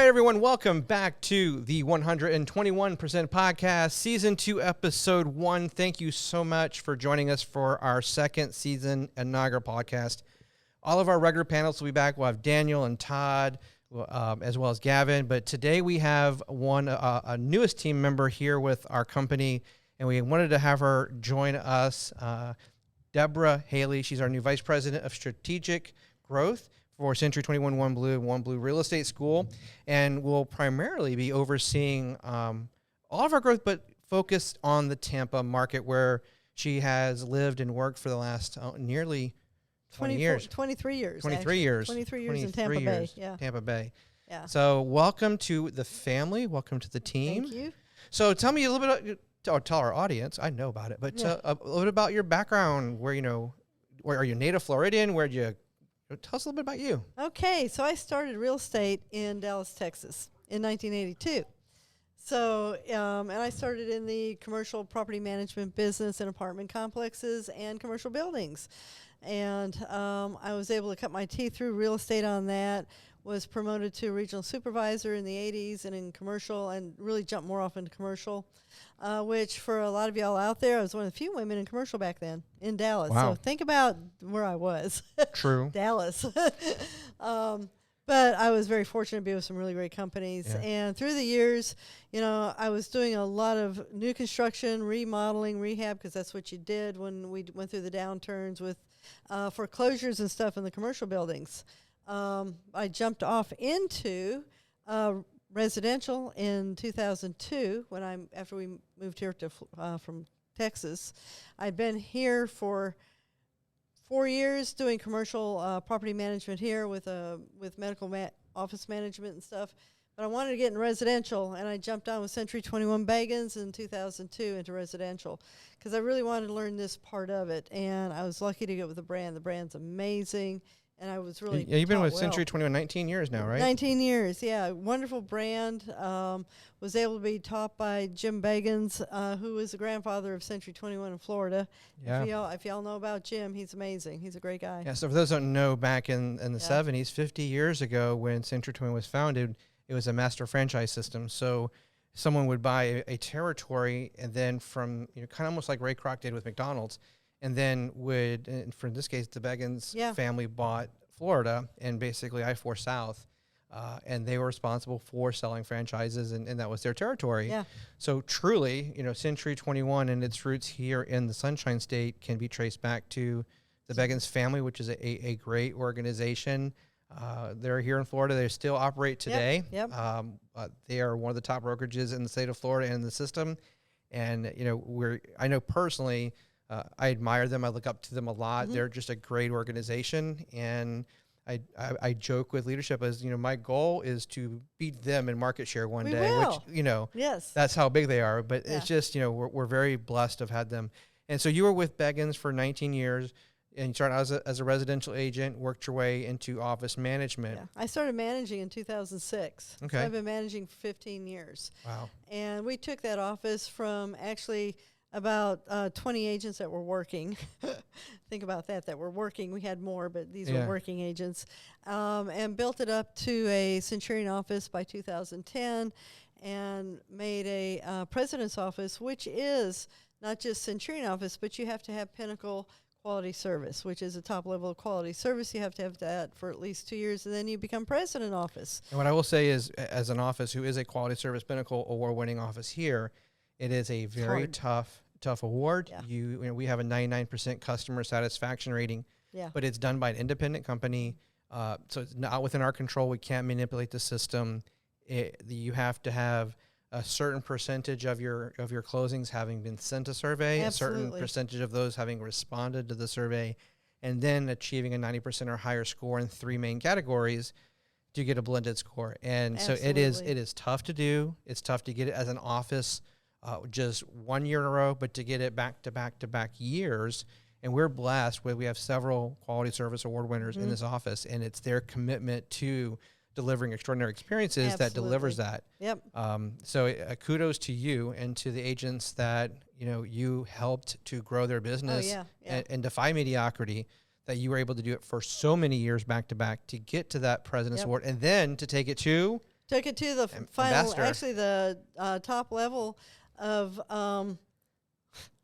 everyone. Welcome back to the 121% Podcast, Season 2, Episode 1. Thank you so much for joining us for our second season inaugural podcast. All of our regular panels will be back. We'll have Daniel and Todd, as well as Gavin. But today we have a newest team member here with our company, and we wanted to have her join us, Debrah Hailey. She's our new Vice President of Strategic Growth for Century 21 OneBlue Real Estate School, and will primarily be overseeing all of our growth, but focused on the Tampa market, where she has lived and worked for the last nearly 20 years. 23 years. 23 years. 23 years in Tampa Bay. Yeah. Tampa Bay. Yeah. So welcome to the family. Welcome to the team. Thank you. So tell me a little bit, or tell our audience, I know about it, but a little bit about your background. Where are you native Floridian? Where'd you... Tell us a little bit about you. Okay, so I started real estate in Dallas, Texas in 1982. So, and I started in the commercial property management business in apartment complexes and commercial buildings. And I was able to cut my teeth through real estate on that, was promoted to regional supervisor in the 80s and in commercial, and really jumped more off into commercial, which for a lot of y'all out there, I was one of the few women in commercial back then in Dallas. Wow. So think about where I was. True. Dallas. But I was very fortunate to be with some really great companies. Yeah. And through the years, I was doing a lot of new construction, remodeling, rehab, because that's what you did when we went through the downturns with foreclosures and stuff in the commercial buildings. I jumped off into residential in 2002 after we moved here from Texas. I'd been here for 4 years doing commercial property management here with medical office management and stuff. But I wanted to get in residential, and I jumped on with Century 21 Bagans in 2002 into residential because I really wanted to learn this part of it. And I was lucky to get with the brand. The brand's amazing. And I was really you've been with Century 21 19 years now, right? 19 years, yeah. Wonderful brand. Was able to be taught by Jim Bagans, who is the grandfather of Century 21 in Florida. Yeah. If y'all know about Jim, he's amazing. He's a great guy. Yeah, so for those who don't know, back in the 70s, 50 years ago, when Century 21 was founded, it was a master franchise system. So someone would buy a territory, and then from, kind of almost like Ray Kroc did with McDonald's, and then for in this case, the Bagans family bought Florida and basically I-4 South, and they were responsible for selling franchises, and that was their territory. Yeah. So truly, Century 21 and its roots here in the Sunshine State can be traced back to the Bagans family, which is a great organization. They're here in Florida. They still operate today. Yep. They are one of the top brokerages in the state of Florida and the system. And, I know personally, I admire them. I look up to them a lot. Mm-hmm. They're just a great organization. And I joke with leadership as, my goal is to beat them in market share one day, will. Which, yes, that's how big they are. But it's just, we're very blessed to have had them. And so you were with Bagans for 19 years. And you started out as a residential agent, worked your way into office management. Yeah. I started managing in 2006. Okay. So I've been managing for 15 years. Wow. And we took that office from actually about 20 agents that were working. Think about that were working. We had more, but these were working agents. And built it up to a Centurion office by 2010 and made a president's office, which is not just Centurion office, but you have to have Pinnacle Quality Service, which is a top level of quality service. You have to have that for at least 2 years, and then you become president office. And what I will say is, as an office who is a Quality Service Pinnacle award-winning office here, it is a very tough award. Yeah. We have a 99% customer satisfaction rating, but it's done by an independent company, so it's not within our control. We can't manipulate the system. You have to have a certain percentage of your closings having been sent a survey, Absolutely. A certain percentage of those having responded to the survey, and then achieving a 90% or higher score in 3 main categories to get a blended score. And Absolutely. so it is tough to do. It's tough to get it as an office just 1 year in a row, but to get it back to back to back years. And we're blessed we have several Quality Service Award winners in this office, and it's their commitment to delivering extraordinary experiences that delivers that. Yep. So kudos to you and to the agents that you helped to grow their business and defy mediocrity, that you were able to do it for so many years back to back to get to that President's Award, and then to take it to Took it to the final, ambassador. actually the top level of The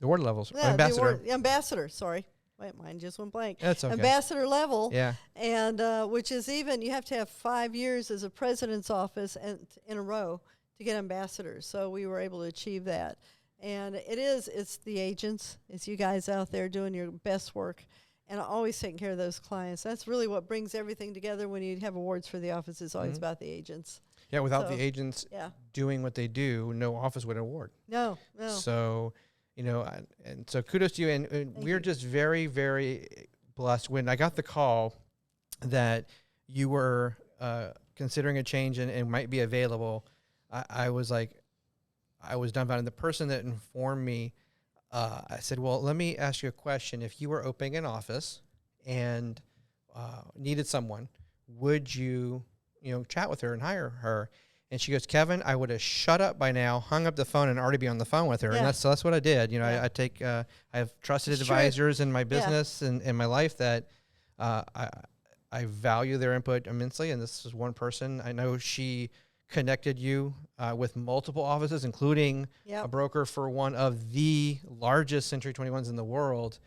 award levels. yeah, Ambassador. the ambassador. Sorry, wait, mine just went blank. That's okay. Ambassador level. Yeah. And which is even you have to have 5 years as a president's office and in a row to get ambassadors. So we were able to achieve that. And it's the agents, it's you guys out there doing your best work and always taking care of those clients. That's really what brings everything together when you have awards for the office. It's always about the agents. Yeah, without the agents doing what they do, no office would award. No. So, and so kudos to you. And we're just very, very blessed. When I got the call that you were considering a change and might be available, I was dumbfounded. The person that informed me, I said, well, let me ask you a question. If you were opening an office and needed someone, would you, chat with her and hire her? And she goes, Kevin, I would have shut up by now, hung up the phone, and already be on the phone with her. Yeah. And that's what I did. I have trusted advisors in my business and in my life that I value their input immensely. And this is one person. I know she connected you with multiple offices, including a broker for one of the largest Century 21s in the world,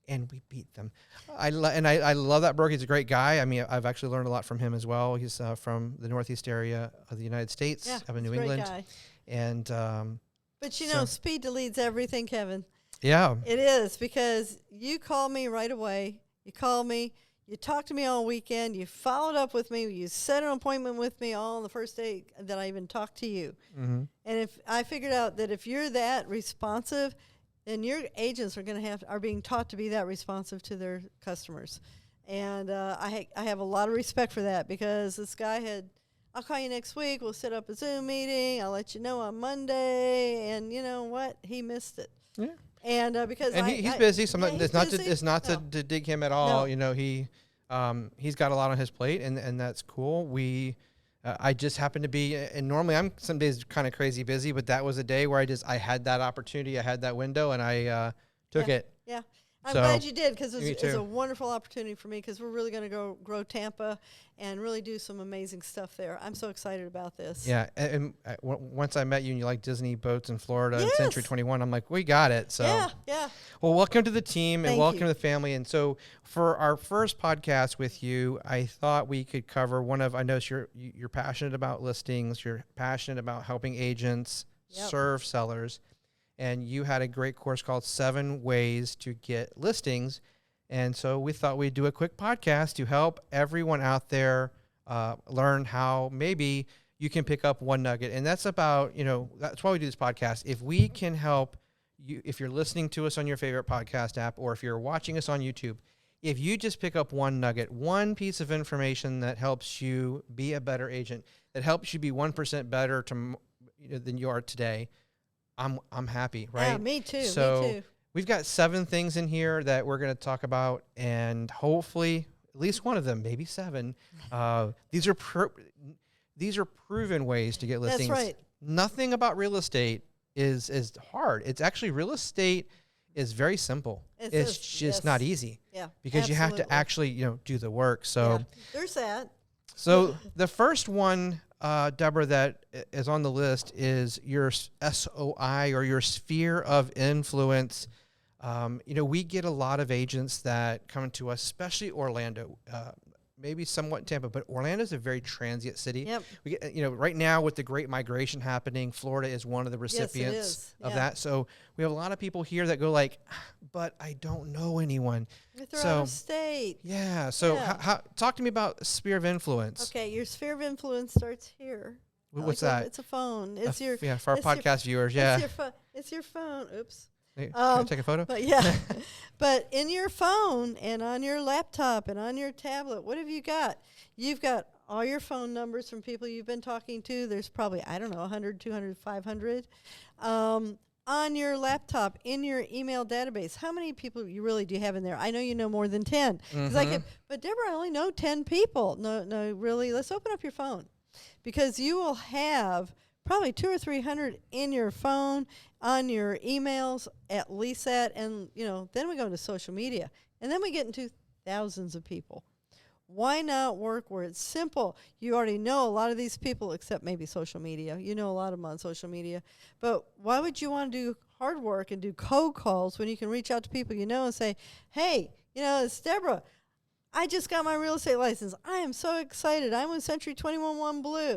and we beat them. I love that broker. He's a great guy. I mean, I've actually learned a lot from him as well. He's from the Northeast area of the United States, up in New England. Guy. And but speed leads everything, Kevin. Yeah, it is, because you called me right away. You called me. You talked to me all weekend. You followed up with me. You set an appointment with me all on the first day that I even talked to you. Mm-hmm. And if I figured out that if you're that responsive, then your agents are being taught to be that responsive to their customers. And I have a lot of respect for that, because this guy I'll call you next week. We'll set up a Zoom meeting. I'll let you know on Monday. And you know what? He missed it. Yeah. And because he's busy. It's not to dig him at all. No. He's got a lot on his plate, and that's cool. I just happened to be, and normally I'm some days kind of crazy busy, but that was a day where I had that opportunity, I had that window, and I took it. Yeah. I'm glad you did, because it's a wonderful opportunity for me, because we're really going to grow Tampa and really do some amazing stuff there. I'm so excited about this. Yeah, and once I met you and you like Disney boats in Florida and Century 21, I'm like, we got it. So yeah. Well, welcome to the team and welcome to the family. And so for our first podcast with you, I thought we could cover I know you're passionate about listings, you're passionate about helping agents serve sellers. And you had a great course called 7 Ways to Get Listings. And so we thought we'd do a quick podcast to help everyone out there learn how maybe you can pick up one nugget. And that's about, that's why we do this podcast. If we can help you, if you're listening to us on your favorite podcast app, or if you're watching us on YouTube, if you just pick up one nugget, one piece of information that helps you be a better agent, that helps you be 1% better than you are today, I'm happy, right? Yeah, me too. So me too. We've got 7 things in here that we're going to talk about, and hopefully at least one of them, maybe 7. These are proven ways to get listings. That's right. Nothing about real estate is hard. It's actually, real estate is very simple. It's just not easy. Yeah. Because you have to actually, do the work. So there's that. So the first one, Debrah, that is on the list is your SOI, or your sphere of influence. We get a lot of agents that come to us, especially Orlando, maybe somewhat Tampa, but Orlando is a very transient city. Yep. We get, right now with the great migration happening, Florida is one of the recipients of that. So we have a lot of people here that go like, but I don't know anyone. They're out of state. Yeah. So how talk to me about sphere of influence. Okay. Your sphere of influence starts here. What's that? It's a phone. It's for our podcast viewers. Yeah. It's your phone. Oops. Can I take a photo? But but in your phone and on your laptop and on your tablet, what have you got? You've got all your phone numbers from people you've been talking to. There's probably, 100, 200, 500. On your laptop, in your email database, how many people do you have in there? I know you know more than 10. But Debrah, I only know 10 people. No, really. Let's open up your phone, because you will have probably 200 or 300 in your phone, on your emails, at least that. And, then we go into social media, and then we get into thousands of people. why not work where it's simple? You already know a lot of these people, except maybe social media. You know a lot of them on social media. But why would you want to do hard work and do cold calls when you can reach out to people you know and say, hey, it's Debrah. I just got my real estate license. I am so excited. I'm with Century 21 OneBlue.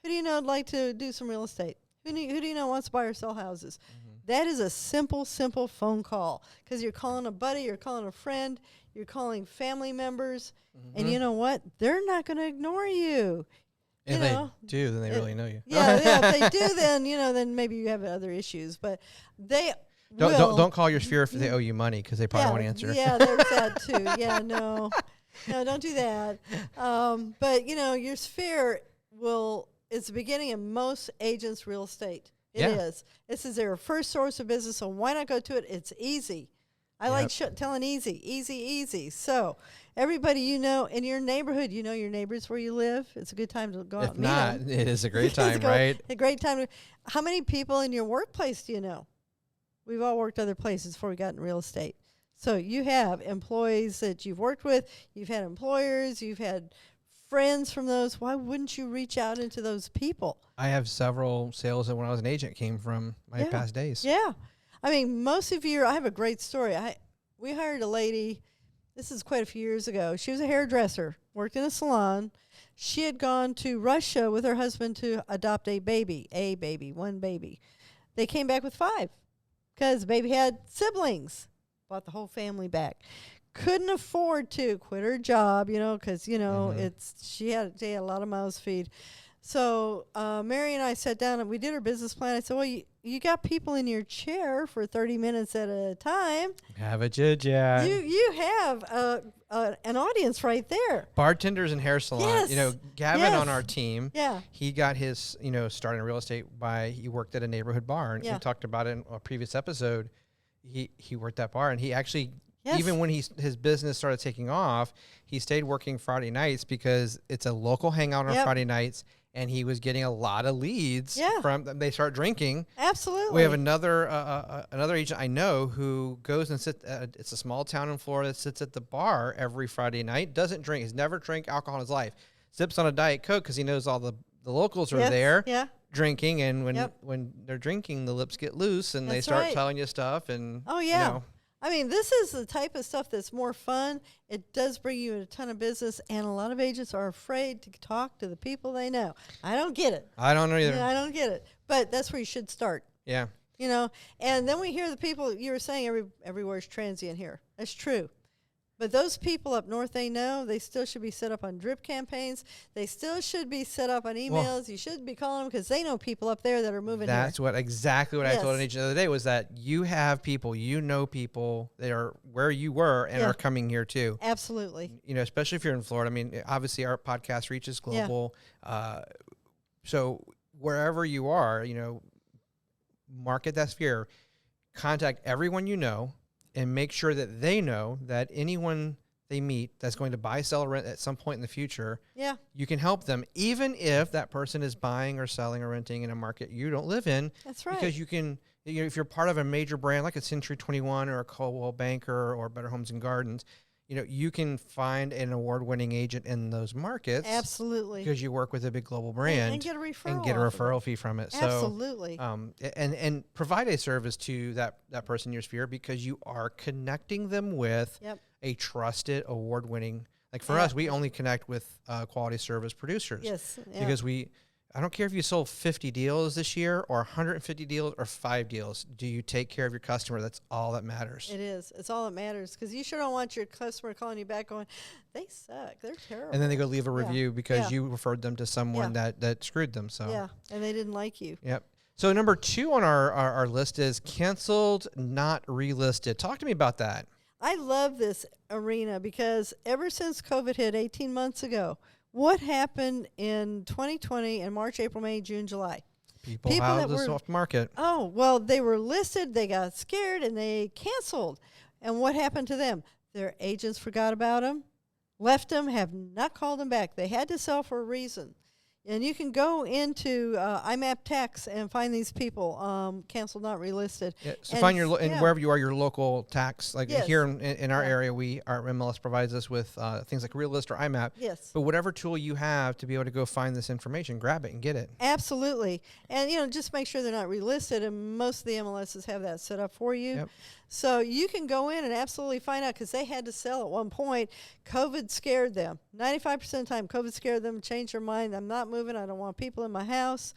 Who do you know would like to do some real estate? Who do you know wants to buy or sell houses? Mm-hmm. That is a simple phone call, because you're calling a buddy, you're calling a friend, you're calling family members, mm-hmm. and you know what? They're not going to ignore you. If they do, then they really know you. Yeah, if they do, then maybe you have other issues. But they don't call your sphere if they owe you money, because they probably won't answer. Yeah, there's that too. Yeah, no, don't do that. But your sphere it's the beginning of most agents' real estate. It is. This is their first source of business, so why not go to it? It's easy. I like telling easy. So everybody in your neighborhood, your neighbors where you live. It's a good time to go out and meet them. If not, it is a great time, right? A great time. How many people in your workplace do you know? We've all worked other places before we got in real estate. So you have employees that you've worked with. You've had employers. You've had friends from those. Why wouldn't you reach out into those people? I have several sales that when I was an agent came from my past days. Yeah. I mean, most of I have a great story. We hired a lady, this is quite a few years ago. She was a hairdresser, worked in a salon. She had gone to Russia with her husband to adopt one baby. They came back with 5 because the baby had siblings. Bought the whole family back. Couldn't afford to quit her job, because, mm-hmm. She had a lot of mouths to feed. So Mary and I sat down and we did her business plan. I said, well, you got people in your chair for 30 minutes at a time. Have a chit-chat. You have an audience right there. Bartenders and hair salon. Yes. Gavin on our team. Yeah. He got his start in real estate he worked at a neighborhood bar, and we talked about it in a previous episode. He worked that bar, and he actually. Yes. Even when his business started taking off, he stayed working Friday nights because it's a local hangout on Friday nights, and he was getting a lot of leads from them. They start drinking. Absolutely. We have another agent I know who goes and sits. It's a small town in Florida. Sits at the bar every Friday night. Doesn't drink. He's never drank alcohol in his life. Sips on a Diet Coke because he knows all the locals are there drinking, and when they're drinking, the lips get loose and they start telling you stuff. And I mean, this is the type of stuff that's more fun. It does bring you a ton of business, and a lot of agents are afraid to talk to the people they know. I don't get it. I don't know either. I don't get it. But that's where you should start. Yeah. And then we hear the people, you were saying everywhere's transient here. That's true. But those people up north, they still should be set up on drip campaigns. They still should be set up on emails. Well, you should be calling them because they know people up there that are moving here. That's exactly what I told an agent the other day was that you have people, people that are where you were and are coming here too. Absolutely. Especially if you're in Florida. I mean, obviously our podcast reaches global. Yeah. So wherever you are, market that sphere, contact everyone you know, and make sure that they know that anyone they meet that's going to buy, sell, or rent at some point in the future, you can help them, even if that person is buying or selling or renting in a market you don't live in. That's right. Because you can, if you're part of a major brand like a Century 21 or a Coldwell Banker or Better Homes and Gardens, you can find an award-winning agent in those markets. Absolutely. Because you work with a big global brand. And get a referral. And get a referral fee from it. Absolutely. So, and provide a service to that person in your sphere, because you are connecting them with a trusted, award-winning. Like for us, we only connect with quality service producers. Yes. Yeah. Because I don't care if you sold 50 deals this year or 150 deals or 5 deals. Do you take care of your customer? That's all that matters. It is. It's all that matters, because you sure don't want your customer calling you back going, they suck. They're terrible. And then they go leave a review because you referred them to someone that screwed them. So and they didn't like you. Yep. So number 2 on our list is canceled, not relisted. Talk to me about that. I love this arena because ever since COVID hit 18 months ago, what happened in 2020 in March, April, May, June, July? People out of the soft market. Oh, well, they were listed, they got scared, and they canceled. And what happened to them? Their agents forgot about them, left them, have not called them back. They had to sell for a reason. And you can go into IMAP tax and find these people canceled, not relisted. Yeah, so and find your and wherever you are, your local tax. Like Yes. here in our area, our MLS provides us with things like Realist or IMAP. Yes. But whatever tool you have to be able to go find this information, grab it and get it. Absolutely. And, just make sure they're not relisted. And most of the MLSs have that set up for you. Yep. So you can go in and absolutely find out, because they had to sell at one point. COVID scared them. 95% of the time, COVID scared them, changed their mind. I'm not moving. I don't want people in my house.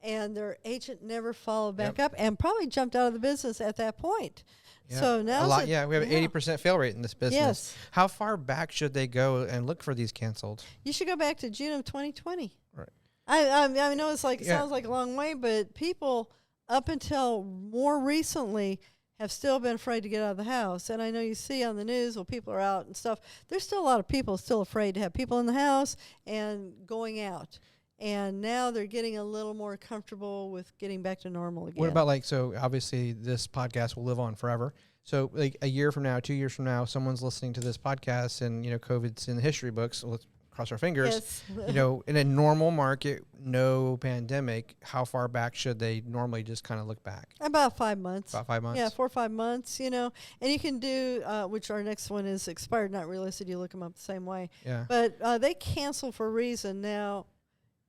And their agent never followed back up and probably jumped out of the business at that point. Yeah. So now we have an 80% fail rate in this business. Yes. How far back should they go and look for these canceled? You should go back to June of 2020. Right. I know it's like, it sounds like a long way, but people up until more recently have still been afraid to get out of the house. And I know you see on the news, people are out and stuff. There's still a lot of people still afraid to have people in the house and going out. And now they're getting a little more comfortable with getting back to normal again. What about so obviously this podcast will live on forever. So like a year from now, 2 years from now, someone's listening to this podcast and, COVID's in the history books. So let's cross our fingers. Yes. In a normal market, no pandemic, how far back should they normally just kind of look back? About 5 months. About 5 months? Yeah, 4 or 5 months, And you can do, which our next one is expired, not relisted. You look them up the same way. Yeah. But they cancel for a reason. Now,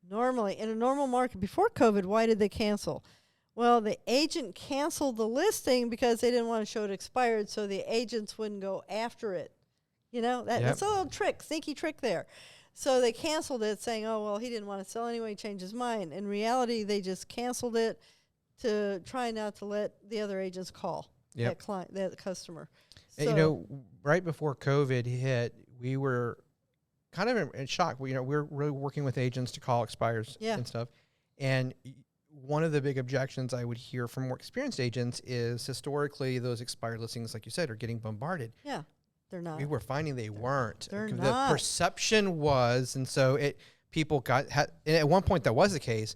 normally, in a normal market before COVID, why did they cancel? Well, the agent canceled the listing because they didn't want to show it expired, so the agents wouldn't go after it. That's a little sneaky trick there. So they canceled it, saying, oh, well, he didn't want to sell anyway, he changed his mind. In reality, they just canceled it to try not to let the other agents call that client, that customer. And, right before COVID hit, we were kind of in shock. We're really working with agents to call expires and stuff. And one of the big objections I would hear from more experienced agents is historically those expired listings, like you said, are getting bombarded. Yeah, they're not. We were finding they weren't. They're the not. perception was, and so people and at one point that was the case,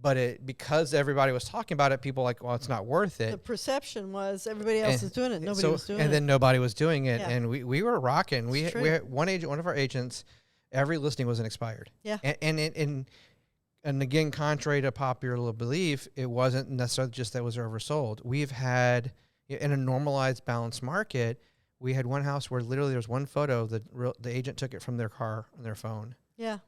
but because everybody was talking about it, people like, well, it's not worth it. The perception was everybody else is doing it. Nobody was doing it. And then nobody was doing it. Yeah. And we were rocking. We had one of our agents, every listing was an expired. Yeah. And again, contrary to popular belief, it wasn't necessarily just that it was oversold. We've had, in a normalized balanced market, we had one house where literally there was one photo, the agent took it from their car on their phone. Yeah.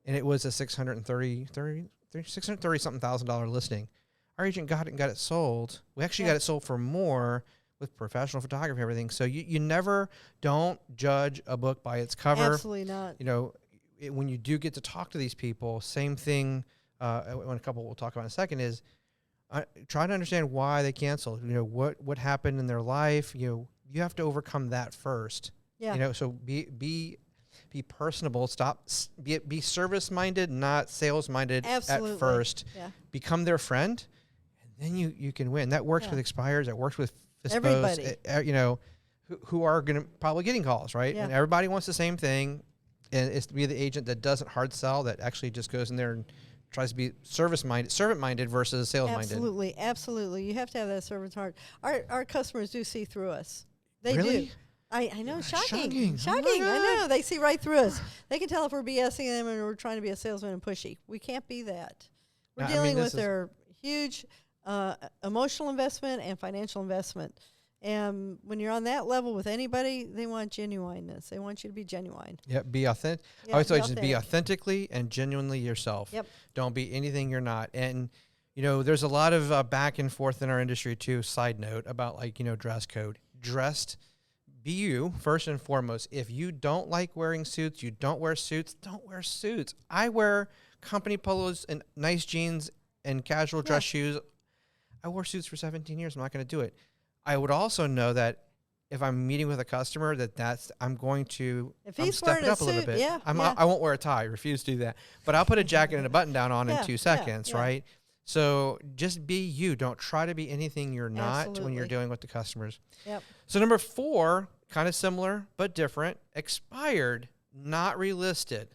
And it was a $630,000 listing. Our agent got it and got it sold. We actually got it sold for more with professional photography and everything. So you never, don't judge a book by its cover. Absolutely not. When you do get to talk to these people, same thing, when a couple we'll talk about in a second, is try to understand why they canceled. What happened in their life. You have to overcome that first. Yeah. So be personable. Be service minded, not sales minded at first. Yeah. Become their friend, and then you can win. That works with expires. That works with everybody. Who are going to probably getting calls, right? Yeah. And everybody wants the same thing. And it's to be the agent that doesn't hard sell, that actually just goes in there and tries to be servant minded versus sales minded. Absolutely. You have to have that servant heart. Our customers do see through us. They really? do. I know, shocking. Oh I know. They see right through us. They can tell if we're BSing them and we're trying to be a salesman and pushy. We can't be that. We're dealing with their huge emotional investment and financial investment. And when you're on that level with anybody, they want genuineness. They want you to be genuine. Yeah, be authentic. I always tell you, just be authentically and genuinely yourself. Yep. Don't be anything you're not. And, there's a lot of back and forth in our industry, too, side note, about, dress code. Be you, first and foremost. If you don't like wearing suits, you don't wear suits, don't wear suits. I wear company polos and nice jeans and casual dress shoes. I wore suits for 17 years. I'm not going to do it. I would also know that if I'm meeting with a customer, I'm going to step it up a little bit. I won't wear a tie. I refuse to do that. But I'll put a jacket and a button down on in 2 seconds, right? So just be you. Don't try to be anything you're not when you're dealing with the customers. Yep. So number 4, kind of similar but different, expired, not relisted.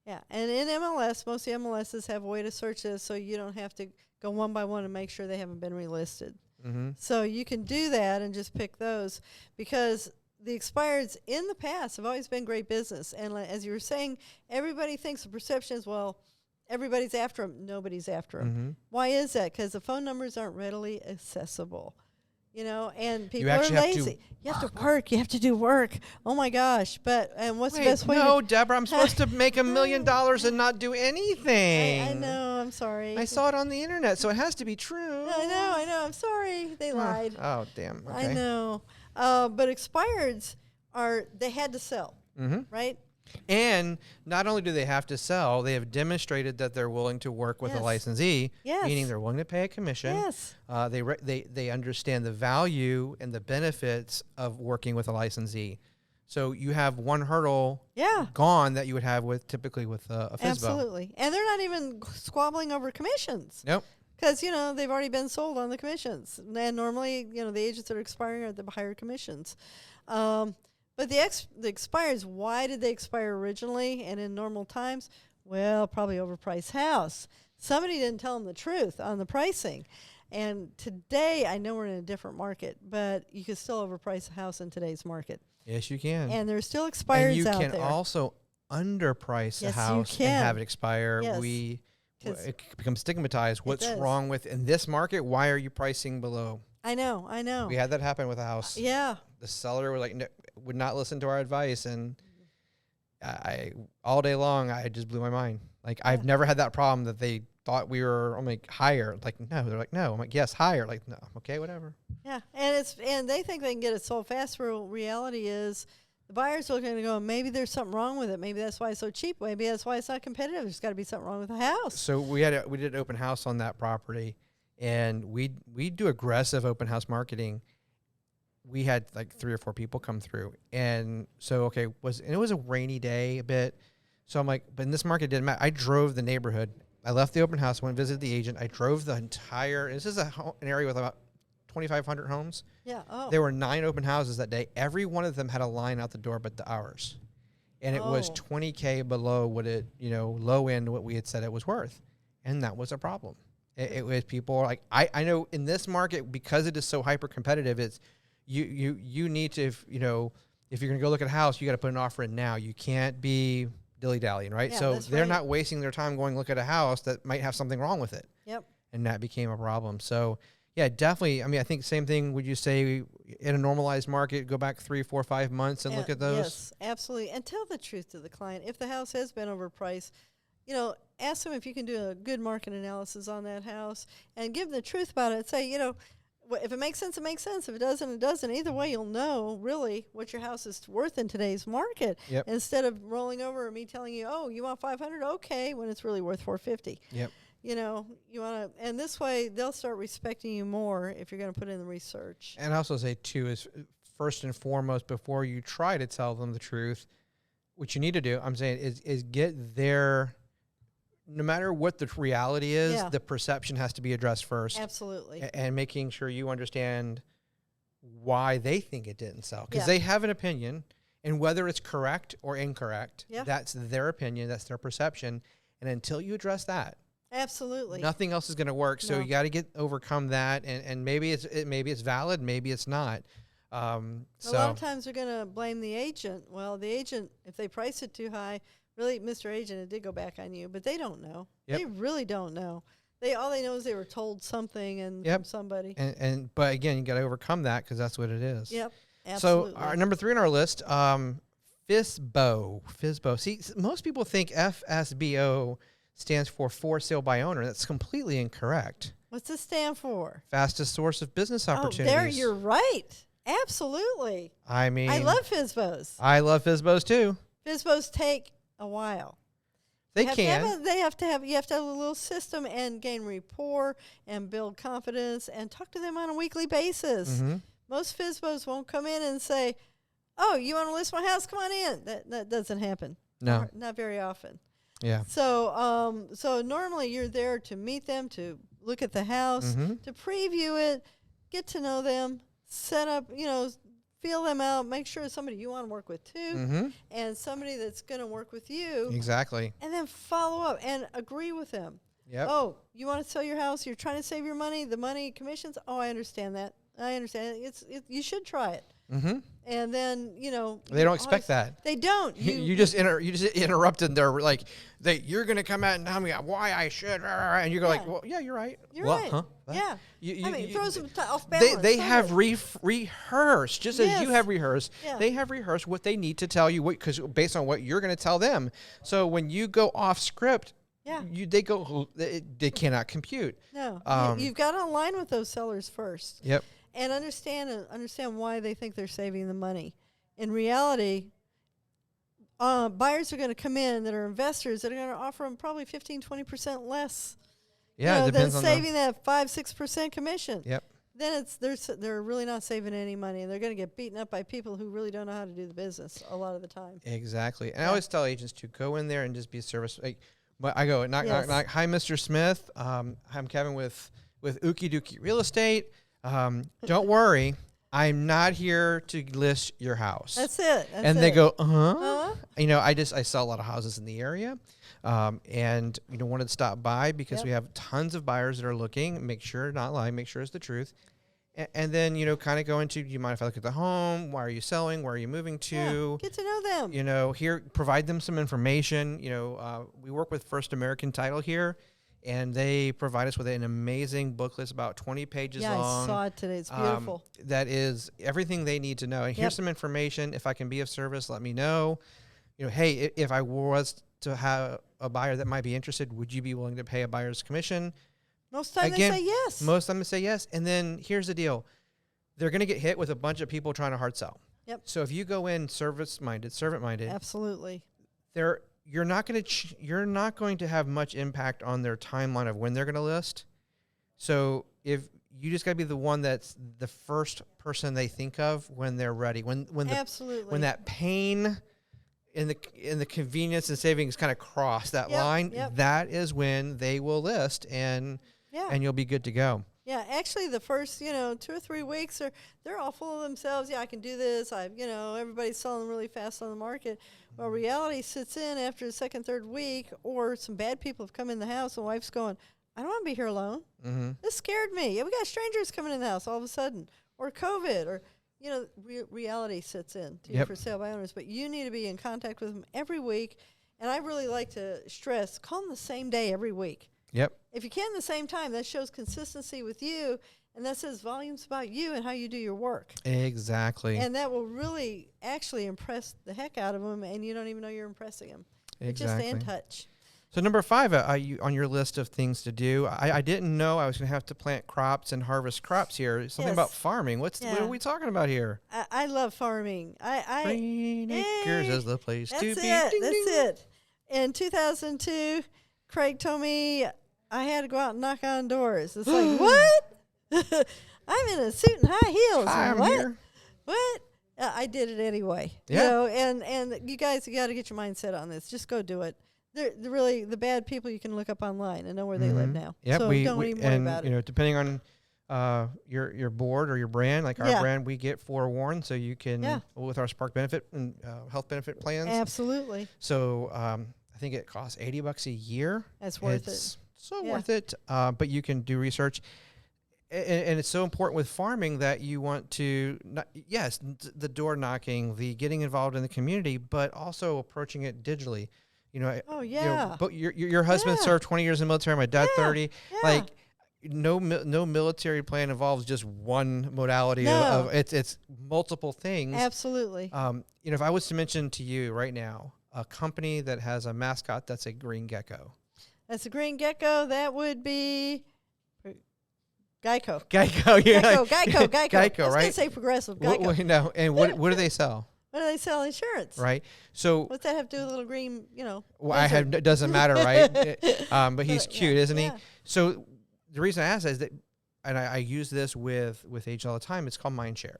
Yeah, and in MLS, most of the MLSs have a way to search this so you don't have to go one by one and make sure they haven't been relisted. Mm-hmm. So you can do that and just pick those, because the expireds in the past have always been great business. And as you were saying, everybody thinks the perception is, well, everybody's after them. Nobody's after them. Mm-hmm. Why is that? Because the phone numbers aren't readily accessible. And people are actually have to lazy. You have to work. You have to do work. Oh my gosh! And what's the Wait, best way? no, Debrah, I'm supposed to make $1 million and not do anything. I know. I'm sorry. I saw it on the internet, so it has to be true. I know. I'm sorry. They lied. Oh, damn. Okay. I know. But expireds they had to sell, right? And not only do they have to sell, they have demonstrated that they're willing to work with a licensee, meaning they're willing to pay a commission. Yes. They understand the value and the benefits of working with a licensee. So you have one hurdle gone that you would have typically with a FSBO. Absolutely. And they're not even squabbling over commissions. Nope. Because, they've already been sold on the commissions. And normally, the agents that are expiring are the higher commissions. But the expires, why did they expire originally and in normal times? Well, probably overpriced house. Somebody didn't tell them the truth on the pricing. And today, I know we're in a different market, but you can still overprice a house in today's market. Yes, you can. And there's still expires out there. And you can also underprice a house and have it expire. Yes. It becomes stigmatized. What's wrong with in this market? Why are you pricing below? I know. We had that happen with a house. Yeah. The seller would not listen to our advice, and I all day long I just blew my mind. I've never had that problem that they thought we were higher. No, they're like no. I'm like yes, higher. No, okay, whatever. Yeah, and they think they can get it sold fast. Reality is the buyers are going to go, maybe there's something wrong with it. Maybe that's why it's so cheap. Maybe that's why it's not competitive. There's got to be something wrong with the house. So we did an open house on that property, and we do aggressive open house marketing. We had 3 or 4 people come through, and so it was a rainy day a bit. So I'm like, but in this market it didn't matter. I drove the neighborhood. I left the open house, went and visited the agent. I drove the entire. This is an area with about 2,500 homes. Yeah. Oh. There were 9 open houses that day. Every one of them had a line out the door, but ours, and it was $20K below what it low end what we had said it was worth, and that was a problem. It was people I know in this market because it is so hyper competitive. It's you need to if you're going to go look at a house, you got to put an offer in now. You can't be dilly-dallying, right? Yeah, so they're not wasting their time going look at a house that might have something wrong with it. Yep. And that became a problem. So, yeah, definitely. I think same thing. Would you say in a normalized market, go back 3, 4, 5 months and look at those? Yes, absolutely. And tell the truth to the client. If the house has been overpriced, ask them if you can do a good market analysis on that house and give them the truth about it. Say, if it makes sense, it makes sense. If it doesn't, it doesn't. Either way, you'll know really what your house is worth in today's market. Yep. Instead of rolling over and me telling you, oh, you want 500? Okay, when it's really worth 450. Yep. You want to, and this way they'll start respecting you more if you're going to put in the research. And I also say too is first and foremost before you try to tell them the truth, what you need to do, I'm saying, is get their. No matter what the reality is, the perception has to be addressed first. Absolutely. And making sure you understand why they think it didn't sell. Because they have an opinion, and whether it's correct or incorrect, that's their opinion, that's their perception. And until you address that, absolutely, nothing else is going to work. So you got to overcome that, and maybe it's valid, maybe it's not. A lot of times they're going to blame the agent. Well, the agent, if they price it too high, really, Mr. Agent, it did go back on you, but they don't know. Yep. They really don't know. All they know is they were told something from somebody. But again, you got to overcome that because that's what it is. Yep, absolutely. So our number 3 on our list, FSBO. FSBO. See, most people think FSBO stands for sale by owner. That's completely incorrect. What's this stand for? Fastest source of business opportunities. Oh, there you're right. Absolutely. I love FSBOs. I love FSBOs too. FSBOs take a while. You have to have a little system and gain rapport and build confidence and talk to them on a weekly basis. Mm-hmm. Most FSBOs won't come in and say, oh, you want to list my house? Come on in. That doesn't happen. No. Not very often. Yeah. So normally you're there to meet them, to look at the house, to preview it, get to know them, set up, feel them out, make sure it's somebody you want to work with too, and somebody that's going to work with you. Exactly. And then follow up and agree with them. Yep. Oh, you want to sell your house? You're trying to save your money, the money, commissions? Oh, I understand that. You should try it. Mm-hmm. And then, They don't expect that. They don't. You just interrupted their you're going to come out and tell me why I should, and you go like, well, yeah, you're right. You're what? right. Huh? Yeah. You throws them off balance. They have rehearsed, just as you have rehearsed. Yeah. They have rehearsed what they need to tell you, because based on what you're going to tell them. So when you go off script, they cannot compute. No, you've got to align with those sellers first. Yep. And understand why they think they're saving the money. In reality, buyers are going to come in that are investors that are going to offer them probably 15-20% less. Yeah, it depends than on saving that 5-6% commission. Yep. Then they're really not saving any money, and they're going to get beaten up by people who really don't know how to do the business a lot of the time. Exactly. And I always tell agents to go in there and just be service. But I go, knock. Hi, Mr. Smith. I'm Kevin with Ookie Dookie Real Estate. Don't worry, I'm not here to list your house. That's it. They go, I sell a lot of houses in the area, and wanted to stop by because we have tons of buyers that are looking. Make sure not lying. Make sure it's the truth. And then, kind of go into, do you mind if I look at the home? Why are you selling? Where are you moving to? Get to know them. Here, provide them some information. We work with First American Title here, and they provide us with an amazing booklet. It's about 20 pages long. Yeah, I saw it today. It's beautiful. That is everything they need to know. And here's some information. If I can be of service, let me know. Hey, if I was to have a buyer that might be interested, would you be willing to pay a buyer's commission? Most times they say yes. Most times they say yes. And then here's the deal. They're going to get hit with a bunch of people trying to hard sell. Yep. So if you go in servant-minded, absolutely, you're not going to have much impact on their timeline of when they're going to list. So if you just got to be the one that's the first person they think of when they're ready, when that pain and the convenience and savings kind of cross that line, that is when they will list and you'll be good to go. Yeah, actually, the first 2 or 3 weeks they're all full of themselves. Yeah, I can do this. Everybody's selling really fast on the market. Well, reality sits in after the second, third week, or some bad people have come in the house, and wife's going, I don't want to be here alone. Mm-hmm. This scared me. Yeah, we got strangers coming in the house all of a sudden, or COVID, or reality sits in to you for sale by owners. But you need to be in contact with them every week, and I really like to stress, call them the same day every week. Yep. If you can the same time, that shows consistency with you, and that says volumes about you and how you do your work. Exactly. And that will really actually impress the heck out of them, and you don't even know you're impressing them. Exactly. Just stay in touch. So number 5, on your list of things to do, I didn't know I was going to have to plant crops and harvest crops here. Something about farming. What are we talking about here? I love farming. Green acres is the place to be. That's it. In 2002, Craig told me I had to go out and knock on doors. It's like, what? I'm in a suit and high heels. I'm here. What? I did it anyway. Yeah. And you guys, you got to get your mindset on this. Just go do it. They're really the bad people you can look up online and know where they live now. Yep, so don't even worry about it. Depending on your board or your brand, like our brand, we get forewarned, so you can with our Spark benefit and health benefit plans. Absolutely. So I think it costs $80 a year. That's worth it. So worth it. But you can do research. And it's so important with farming that you want to, the door knocking, the getting involved in the community, but also approaching it digitally. But your husband served 20 years in the military. My dad 30. Yeah. Like no military plan involves just one modality of it's multiple things. Absolutely. If I was to mention to you right now a company that has a mascot that's a green gecko. That's a green gecko. That would be Geico. Geico. Geico. I was going to say Progressive. Geico. And what do they sell? What do they sell? Insurance. Right. So what's that have to do with a little green, Well, it doesn't matter, right? But he's cute, isn't he? So the reason I ask that is that, and I use this with age all the time, it's called Mindshare.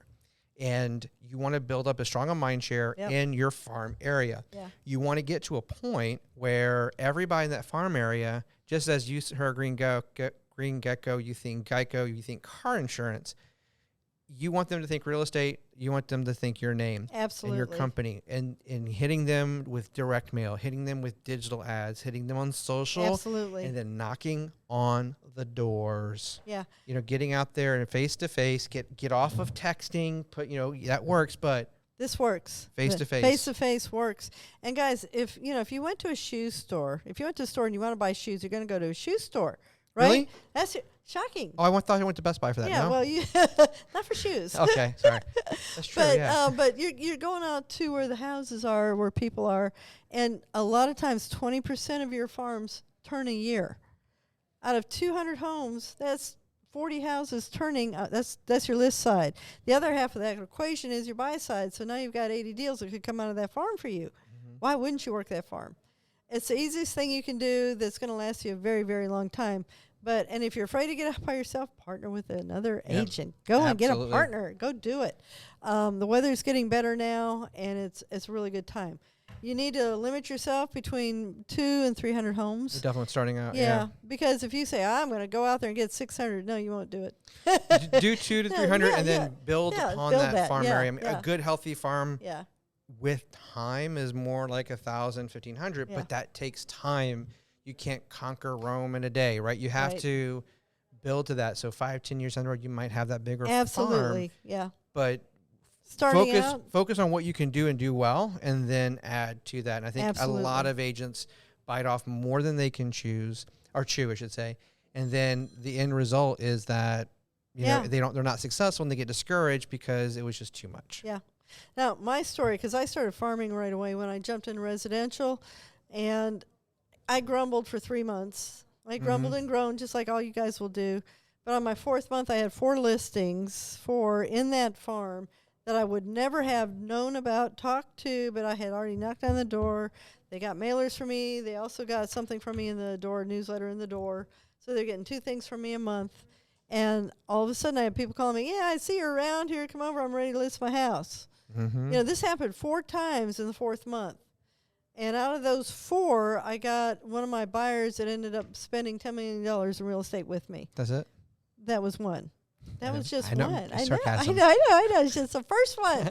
And you want to build up as strong a mindshare in your farm area. Yeah. You want to get to a point where everybody in that farm area, just as you heard green gecko, you think Geico, you think car insurance. you want them to think real estate. You want them to think your name Absolutely. and your company, and hitting them with direct mail, hitting them with digital ads, hitting them on social. Absolutely. And then knocking on the doors. Yeah. Getting out there and face to face, get off of texting, that works, but this works. Face to face. Face to face works. And guys, if you went to a shoe store, if you went to a store and you want to buy shoes, you're going to go to a shoe store, right? Really? That's shocking. Oh, thought I went to Best Buy for that. Yeah, no? well, you not for shoes. Okay, sorry. That's true. But you're going out to where the houses are, where people are, and a lot of times 20% of your farms turn a year. Out of 200 homes, that's 40 houses turning. That's your list side. The other half of that equation is your buy side. So now you've got 80 deals that could come out of that farm for you. Mm-hmm. Why wouldn't you work that farm? It's the easiest thing you can do that's going to last you a very, very long time. And if you're afraid to get out by yourself, partner with another agent. Go and get a partner. Go do it. The weather's getting better now, and it's a really good time. You need to limit yourself between 200 and 300 homes. You're definitely starting out. Yeah, because if you say, I'm going to go out there and get 600, no, you won't do it. Do 200 to 300 and then build upon that farm area. I mean, a good, healthy farm with time is more like 1,000, 1,500, but that takes time. You can't conquer Rome in a day, right? You have to build to that. So 5-10 years down the road, you might have that bigger farm. Absolutely, yeah. But focus on what you can do and do well, and then add to that. And I think a lot of agents bite off more than they can chew, I should say. And then the end result is that they're not successful and they get discouraged because it was just too much. Yeah. Now my story, because I started farming right away when I jumped into residential, and I grumbled for 3 months. I grumbled and groaned just like all you guys will do. But on my 4th month, I had 4 listings in that farm that I would never have known about, talked to, but I had already knocked on the door. They got mailers for me. They also got something from me in the door, newsletter in the door. So they're getting 2 things from me a month. And all of a sudden I have people calling me, I see you're around here. Come over. I'm ready to list my house. Mm-hmm. This happened 4 times in the 4th month. And out of those 4, I got one of my buyers that ended up spending $10 million in real estate with me. That's it? That was one. That was just one. I know. It's just the first one.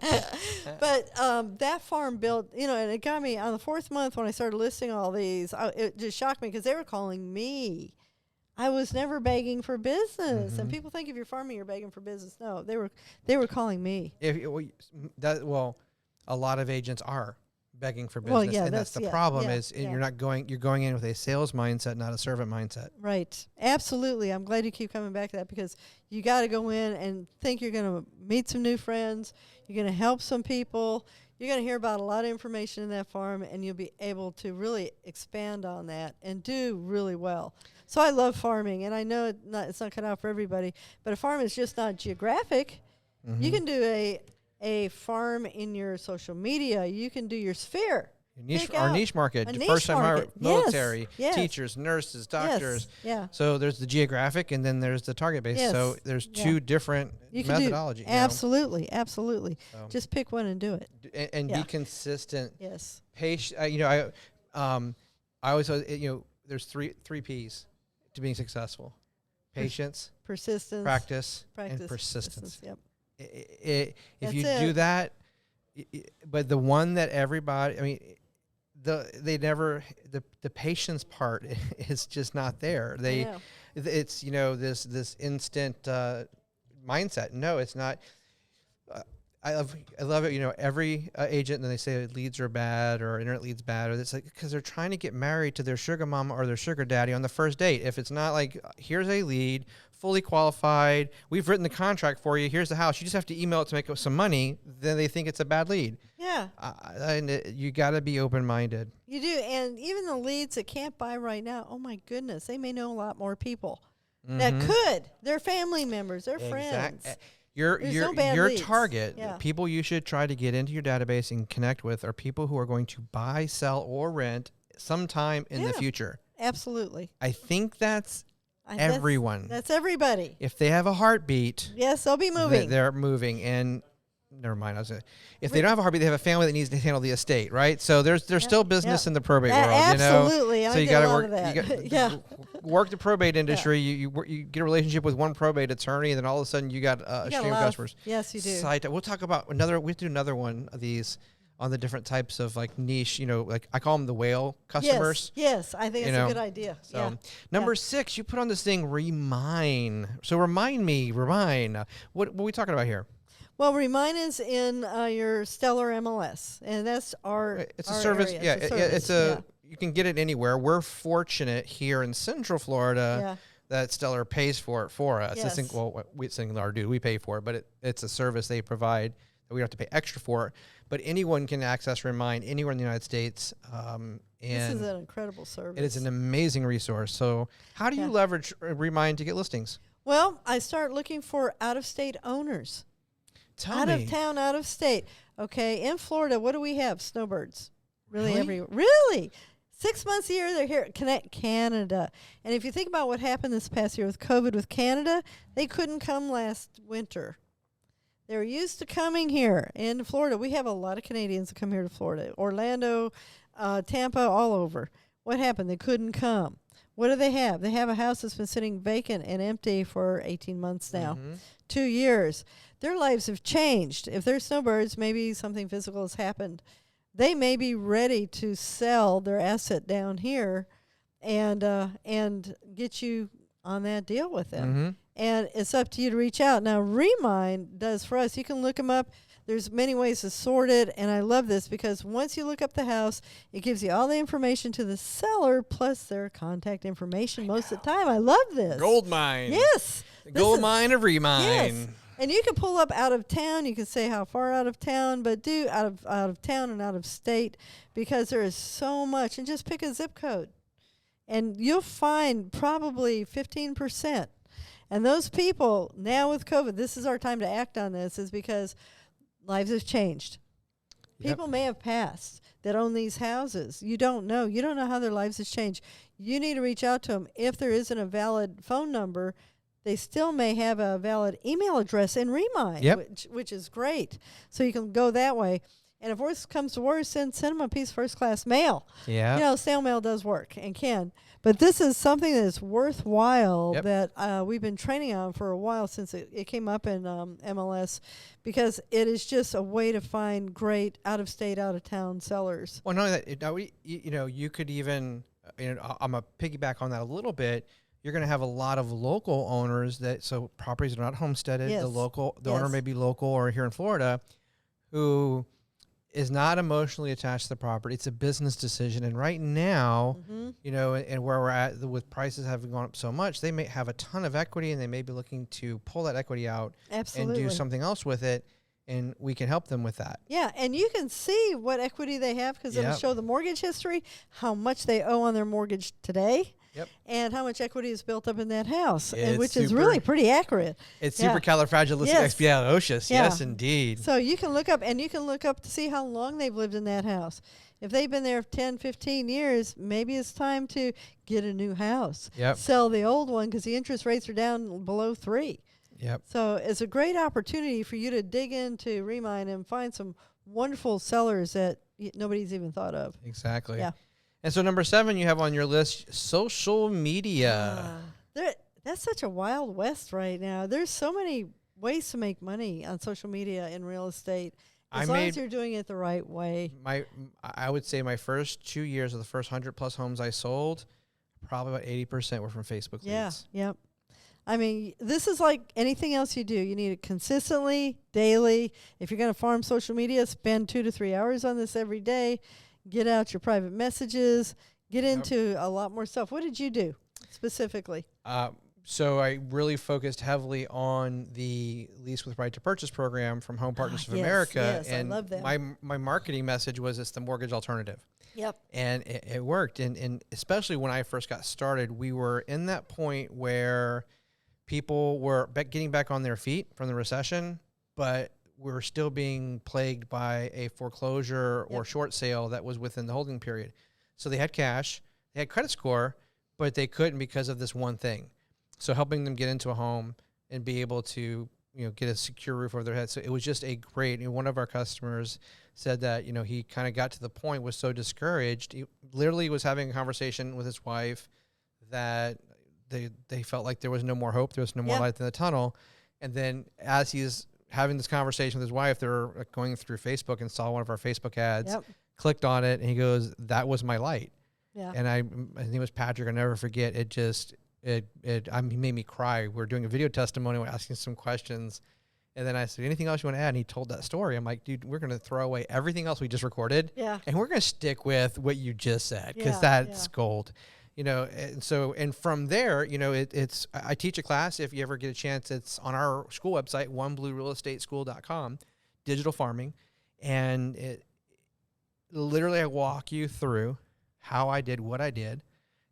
But that farm built, and it got me on the 4th month when I started listing all these. It just shocked me because they were calling me. I was never begging for business. Mm-hmm. And people think if you're farming, you're begging for business. No, they were calling me. A lot of agents are begging for business, and that's the problem. You're going in with a sales mindset, not a servant mindset. Right. Absolutely. I'm glad you keep coming back to that, because you got to go in and think you're going to meet some new friends, you're going to help some people, you're going to hear about a lot of information in that farm, and you'll be able to really expand on that and do really well. So I love farming, and I know it's not cut out for everybody, but a farm is just not geographic. Mm-hmm. You can do a farm in your social media. You can do your sphere. Our niche market. First-time military, teachers, nurses, doctors. Yes. Yeah. So there's the geographic, and then there's the target base. Yes. So there's 2 different methodologies. Absolutely. Absolutely. So just pick one and do it. And be consistent. Yes. Patient. I always say, there's three P's to being successful: patience, persistence, practice, and persistence. Yep. If you do that, but the one that everybody, the patience part is just not there. It's this instant mindset. No, it's not. I love it. Every agent, and they say leads are bad or internet leads bad, or it's like because they're trying to get married to their sugar mama or their sugar daddy on the first date. If it's not like, here's a lead, fully qualified, we've written the contract for you, here's the house, you just have to email it to make some money, then they think it's a bad lead. Yeah. And you got to be open-minded. You do. And even the leads that can't buy right now, oh my goodness, they may know a lot more people that could. They're family members, they're friends. Your target, people you should try to get into your database and connect with, are people who are going to buy, sell, or rent sometime in the future. Absolutely. I think that's everyone. That's everybody. If they have a heartbeat, yes, they'll be moving. They're moving. And never mind. If they don't have a heartbeat, they have a family that needs to handle the estate, right? So there's still business in the probate world. Absolutely. So you got to work. work the probate industry. You get a relationship with one probate attorney, and then all of a sudden you got a stream of customers. Yes, you do. We'll talk about we have to do another one of these on the different types of like niche, like I call them the whale customers. Yes, I think it's a good idea. So number 6, you put on this thing, remind. So remind. What are we talking about here? Well, Remind is in your Stellar MLS, and that's It's our a service. area. It's a service. You can get it anywhere. We're fortunate here in Central Florida that Stellar pays for it for us. Yes. We pay for it, but it's a service they provide that we don't have to pay extra for. But anyone can access Remind anywhere in the United States. And this is an incredible service. It is an amazing resource. So how do you leverage Remind to get listings? Well, I start looking for out-of-state owners. Tell me. Out of town, out of state. Okay, in Florida, what do we have? Snowbirds. Really? Everywhere. Really? 6 months a year, they're here. Canada. And if you think about what happened this past year with COVID with Canada, they couldn't come last winter. They're used to coming here. In Florida, we have a lot of Canadians that come here to Florida. Orlando, Tampa, all over. What happened? They couldn't come. What do they have? They have a house that's been sitting vacant and empty for 18 months now, 2 years. Their lives have changed. If they're snowbirds, maybe something physical has happened. They may be ready to sell their asset down here and get you on that deal with them. And it's up to you to reach out. Now, Remind does for us. You can look them up. There's many ways to sort it, and I love this because once you look up the house, it gives you all the information to the seller plus their contact information most of the time. I love this. Gold mine. Yes. The gold mine of Remind. Yes. And you can pull up out of town. You can say how far out of town, but do out of town and out of state because there is so much. And just pick a zip code. And you'll find probably 15%. And those people, now with COVID, this is our time to act on this, is because lives have changed. People may have passed that own these houses. You don't know. You don't know how their lives have changed. You need to reach out to them. If there isn't a valid phone number, they still may have a valid email address in Remind, which is great. So you can go that way. And if worse comes to worse, then send them a piece of first-class mail. Yeah. Snail mail does work and can. But this is something that is worthwhile that we've been training on for a while since it came up in MLS because it is just a way to find great out-of-state, out-of-town sellers. Well, not only that, you could even, I'm going to piggyback on that a little bit. You're going to have a lot of local owners so properties are not homesteaded. Yes. The owner may be local or here in Florida who is not emotionally attached to the property. It's a business decision. And right now, and where we're at with prices having gone up so much, they may have a ton of equity and they may be looking to pull that equity out and do something else with it. And we can help them with that. Yeah, and you can see what equity they have because it'll show the mortgage history, how much they owe on their mortgage today. And how much equity is built up in that house, which is really pretty accurate. It's supercalifragilisticexpialidocious. Yes, indeed. So you can look up, to see how long they've lived in that house. If they've been there 10, 15 years, maybe it's time to get a new house. Sell the old one because the interest rates are down below 3. So it's a great opportunity for you to dig into Remind and find some wonderful sellers that nobody's even thought of. Exactly. Yeah. And so number 7 you have on your list, social media. That's such a wild west right now. There's so many ways to make money on social media in real estate. As long as you're doing it the right way. I would say my first 2 years of the first 100+ homes I sold, probably about 80% were from Facebook leads. Yep. I mean, this is like anything else you do. You need it consistently, daily. If you're going to farm social media, spend 2 to 3 hours on this every day. Get out your private messages. Get into a lot more stuff. What did you do specifically? So I really focused heavily on the lease with right to purchase program from Home Partners of America. Yes, and I love that. My marketing message was it's the mortgage alternative. And it worked. And especially when I first got started, we were in that point where people were getting back on their feet from the recession, but we're still being plagued by a foreclosure or short sale that was within the holding period. So they had cash, they had credit score, but they couldn't because of this one thing. So helping them get into a home and be able to, get a secure roof over their head. So it was just a great, one of our customers said that, he kind of got to the point, was so discouraged. He literally was having a conversation with his wife that they felt like there was no more hope. There was no more Yeah. light in the tunnel. And then as he's having this conversation with his wife, they're going through Facebook and saw one of our Facebook ads, Yep. clicked on it, and he goes, "That was my light." Yeah. And I think it was Patrick. I'll never forget. He made me cry. We were doing a video testimony, we're asking some questions. And then I said, "Anything else you want to add?" And he told that story. I'm like, "Dude, we're going to throw away everything else we just recorded. Yeah. And we're going to stick with what you just said, because Yeah, that's yeah. gold." And from there, I teach a class. If you ever get a chance, it's on our school website, OneBlueRealEstateSchool.com, digital farming. And literally I walk you through how I did what I did,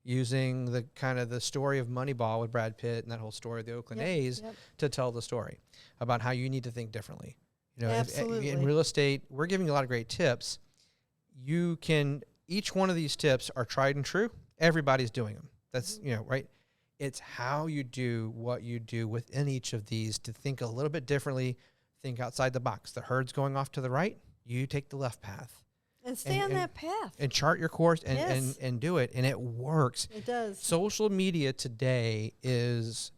using the kind of the story of Moneyball with Brad Pitt and that whole story of the Oakland A's to tell the story about how you need to think differently. Absolutely. In real estate, we're giving you a lot of great tips. Each one of these tips are tried and true. Everybody's doing them. That's, right? It's how you do what you do within each of these to think a little bit differently, think outside the box. The herd's going off to the right, you take the left path. And stay on that path. And chart your course Yes. and do it. And it works. It does. Social media today is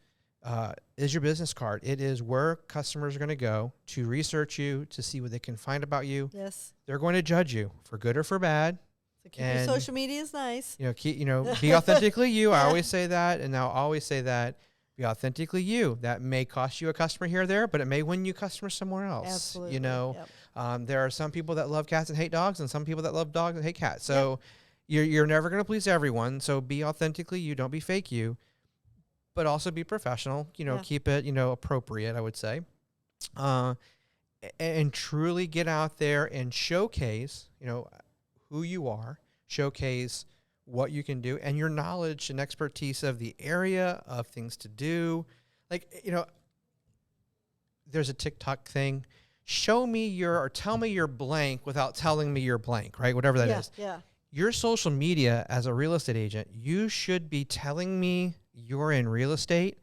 your business card. It is where customers are going to go to research you, to see what they can find about you. Yes. They're going to judge you for good or for bad. So keep your social media is nice. Be authentically you. I always say that, and I'll always say that. Be authentically you. That may cost you a customer here or there, but it may win you customers somewhere else. Absolutely. Yep. There are some people that love cats and hate dogs, and some people that love dogs and hate cats. So you're never going to please everyone. So be authentically you. Don't be fake you, but also be professional. Keep it appropriate, I would say, and truly get out there and showcase who you are, showcase what you can do, and your knowledge and expertise of the area, of things to do. There's a TikTok thing. Show me or tell me you're blank without telling me you're blank, right? Whatever that is. Yeah. Your social media as a real estate agent, you should be telling me you're in real estate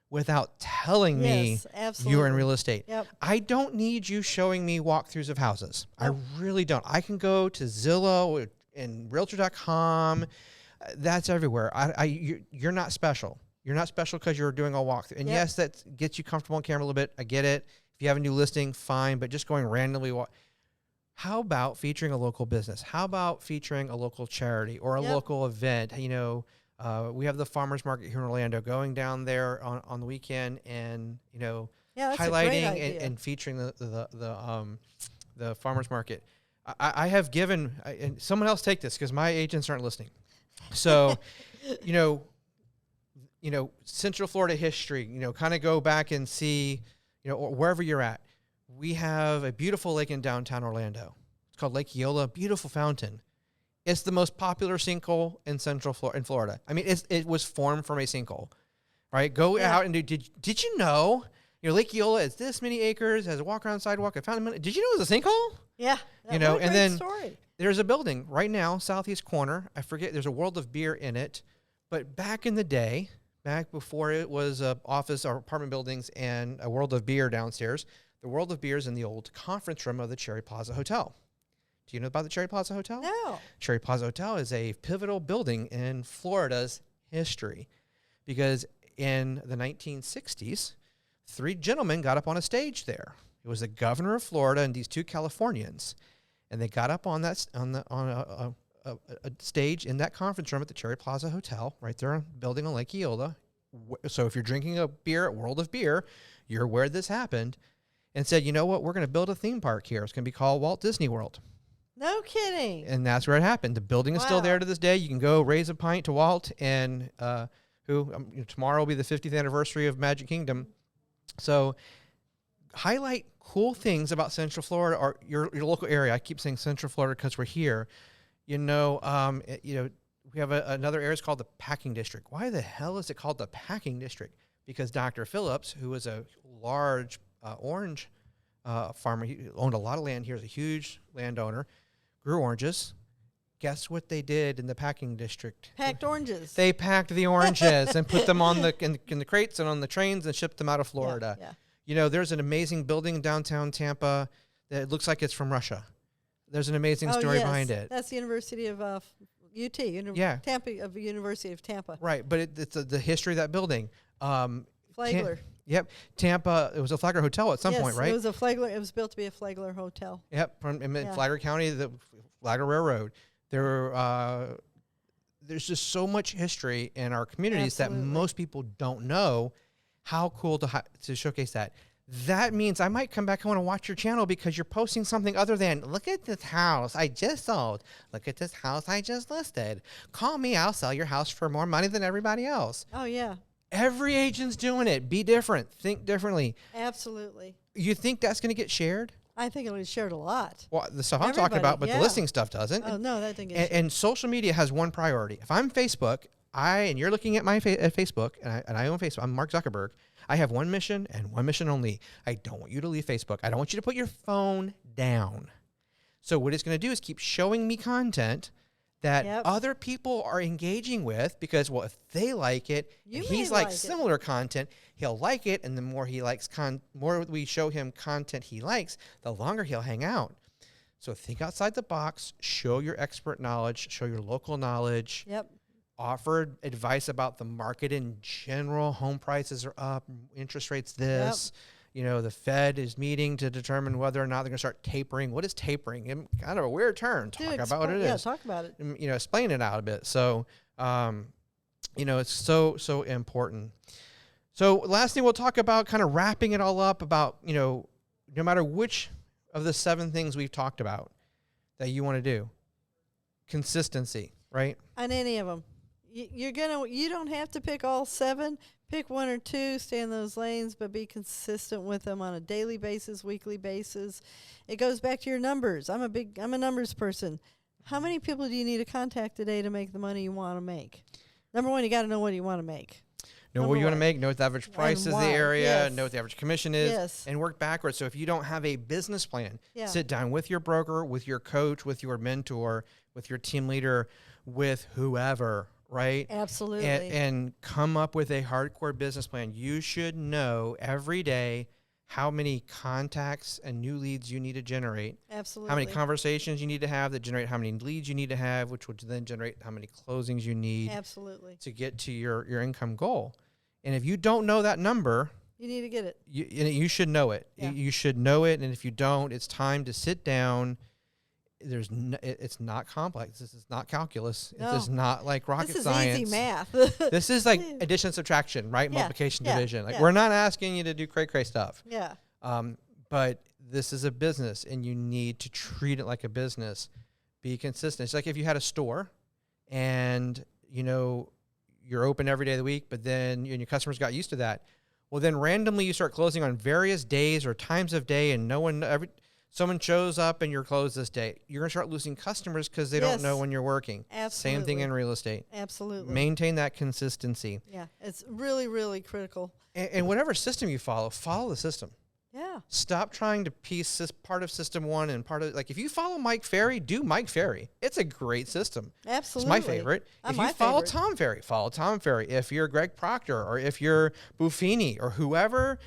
without telling me you're in real estate. Yep. I don't need you showing me walkthroughs of houses. I really don't. I can go to Zillow and Realtor.com. That's everywhere. You're not special. You're not special because you're doing a walkthrough. And yes, that gets you comfortable on camera a little bit. I get it. If you have a new listing, fine. But just going randomly, how about featuring a local business? How about featuring a local charity or a local event? We have the farmers market here in Orlando. Going down there on the weekend and highlighting and featuring the farmers market. I have given, and someone else take this because my agents aren't listening. So, Central Florida history. Kind of go back and see, or wherever you're at. We have a beautiful lake in downtown Orlando. It's called Lake Eola. Beautiful fountain. It's the most popular sinkhole in in Florida. I mean, it was formed from a sinkhole, right? Go out and do. Did you know? Lake Eola is this many acres, has a walk around sidewalk. I found it. Did you know it was a sinkhole? Yeah. And then story. There's a building right now, southeast corner. I forget. There's a World of Beer in it, but back in the day, back before it was office or apartment buildings and a World of Beer downstairs, the World of Beer is in the old conference room of the Cherry Plaza Hotel. Do you know about the Cherry Plaza Hotel? No. Cherry Plaza Hotel is a pivotal building in Florida's history because in the 1960s, 3 gentlemen got up on a stage there. It was the governor of Florida and these 2 Californians, and they got up on a stage in that conference room at the Cherry Plaza Hotel, right there, building on Lake Eola. So if you're drinking a beer at World of Beer, you're where this happened, and said, you know what, we're going to build a theme park here. It's going to be called Walt Disney World. No kidding. And that's where it happened. The building is still there to this day. You can go raise a pint to Walt, and tomorrow will be the 50th anniversary of Magic Kingdom. So highlight cool things about Central Florida or your local area. I keep saying Central Florida because we're here. We have another area. It's called the Packing District. Why the hell is it called the Packing District? Because Dr. Phillips, who was a large orange farmer, he owned a lot of land here, is a huge landowner, grew oranges. Guess what they did in the Packing District? Packed oranges. They packed the oranges and put them on in the crates and on the trains and shipped them out of Florida. Yeah. There's an amazing building in downtown Tampa that looks like it's from Russia. There's an amazing story behind it. That's the University of UT, Yeah. Tampa, of the University of Tampa. Right, but it's the history of that building. Flagler. Yep, Tampa. It was a Flagler hotel at some point, right? It was a Flagler. It was built to be a Flagler hotel. Yep, from in Flagler County, the Flagler Railroad. There's just so much history in our communities that most people don't know. How cool to showcase that. That means I might come back and want to watch your channel because you're posting something other than, look at this house I just sold. Look at this house I just listed. Call me, I'll sell your house for more money than everybody else. Oh, yeah. Every agent's doing it. Be different. Think differently. Absolutely. You think that's going to get shared? I think it'll be shared a lot. Well, the stuff I'm talking about, but the listing stuff doesn't. Oh, no, that didn't get shared. And social media has one priority. If I'm Facebook, and you're looking at my Facebook, and I own Facebook, I'm Mark Zuckerberg, I have one mission and one mission only. I don't want you to leave Facebook. I don't want you to put your phone down. So what it's going to do is keep showing me content that other people are engaging with because, well, if they like it, and he's like similar content, he'll like it. And the more he likes more we show him content he likes, the longer he'll hang out. So think outside the box, show your expert knowledge, show your local knowledge. Yep. Offer advice about the market in general. Home prices are up, interest rates this. You know, the Fed is meeting to determine whether or not they're going to start tapering. What is tapering? Kind of a weird term. Talk about what it is. Yeah, talk about it. You know, explain it out a bit. So, you know, it's so important. So last thing we'll talk about, kind of wrapping it all up about, you know, no matter which of the 7 things we've talked about that you want to do, consistency, right? On any of them. You don't have to pick all 7. Pick 1 or 2, stay in those lanes, but be consistent with them on a daily basis, weekly basis. It goes back to your numbers. I'm a numbers person. How many people do you need to contact today to make the money you want to make? Number 1, you got to know what you want to make. Know what you want to make, know what the average price is in the area, know what the average commission is, and work backwards. So if you don't have a business plan, sit down with your broker, with your coach, with your mentor, with your team leader, with whoever, right? Absolutely. And come up with a hardcore business plan. You should know every day how many contacts and new leads you need to generate. Absolutely. How many conversations you need to have that generate how many leads you need to have, which would then generate how many closings you need. Absolutely. To get to your income goal. And if you don't know that number, you need to get it. You should know it. Yeah. You should know it. And if you don't, it's time to sit down. It's not complex. This is not calculus. No. This is not like rocket science. This is easy math. This is like addition, subtraction, right? Multiplication, division. Like we're not asking you to do cray stuff. Yeah. But this is a business, and you need to treat it like a business. Be consistent. It's like if you had a store, and you know you're open every day of the week, but then your customers got used to that. Well, then randomly you start closing on various days or times of day, and someone shows up and you're closed this day. You're going to start losing customers because they don't know when you're working. Absolutely. Same thing in real estate. Absolutely. Maintain that consistency. Yeah, it's really, really critical. And whatever system you follow the system. Yeah. Stop trying to piece this part of system one and part of, like, if you follow Mike Ferry, do Mike Ferry. It's a great system. Absolutely. It's my favorite. If you follow Tom Ferry, follow Tom Ferry. If you're Greg Proctor or if you're Buffini or whoever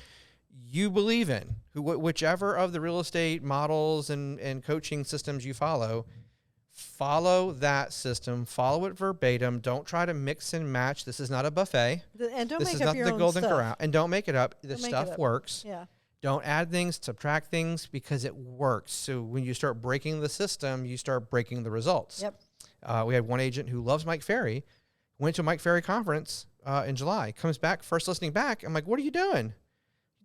you believe in, whichever of the real estate models and coaching systems you follow that system. Follow it verbatim. Don't try to mix and match. This is not a buffet. And don't this make is up not your the own golden stuff. corral. And don't make it up. The stuff works. Yeah. Don't add things, subtract things, because it works. So when you start breaking the system, you start breaking the results. Yep. We had one agent who loves Mike Ferry, went to a Mike Ferry conference in July, comes back, first listening back. I'm like, what are you doing?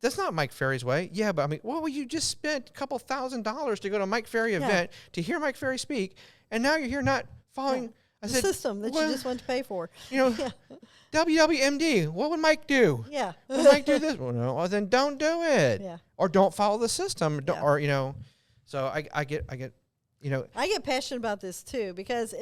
That's not Mike Ferry's way. Yeah, but I mean, well, you just spent a couple $1,000s to go to a Mike Ferry event to hear Mike Ferry speak, and now you're here not following the system that you just went to pay for. You know, WWMD, what would Mike do? Yeah. Would Mike do this? Well, no. Well, then don't do it. Yeah. Or don't follow the system. Or, you know, so I get, you know. I get passionate about this too, because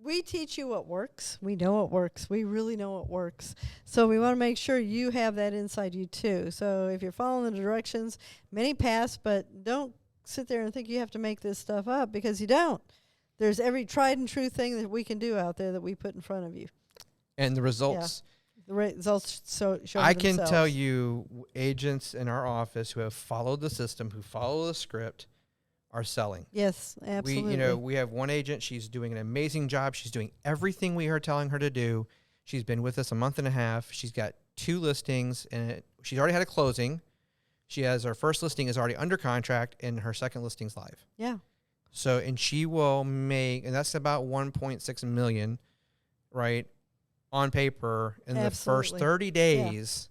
we teach you what works. We know what works. We really know what works. So we want to make sure you have that inside you too. So if you're following the directions, many pass, but don't sit there and think you have to make this stuff up, because you don't. There's every tried and true thing that we can do out there that we put in front of you. And the results. Yeah. The results show I themselves. can tell you agents in our office who have followed the system, who follow the script, are selling. Yes, absolutely. We have one agent. She's doing an amazing job. She's doing everything we are telling her to do. She's been with us a month and a half. She's got 2 listings, and she's already had a closing. She has her first listing is already under contract, and her second listing's live. Yeah. So, and she will make, and that's about 1.6 million, right, on paper in the first 30 days.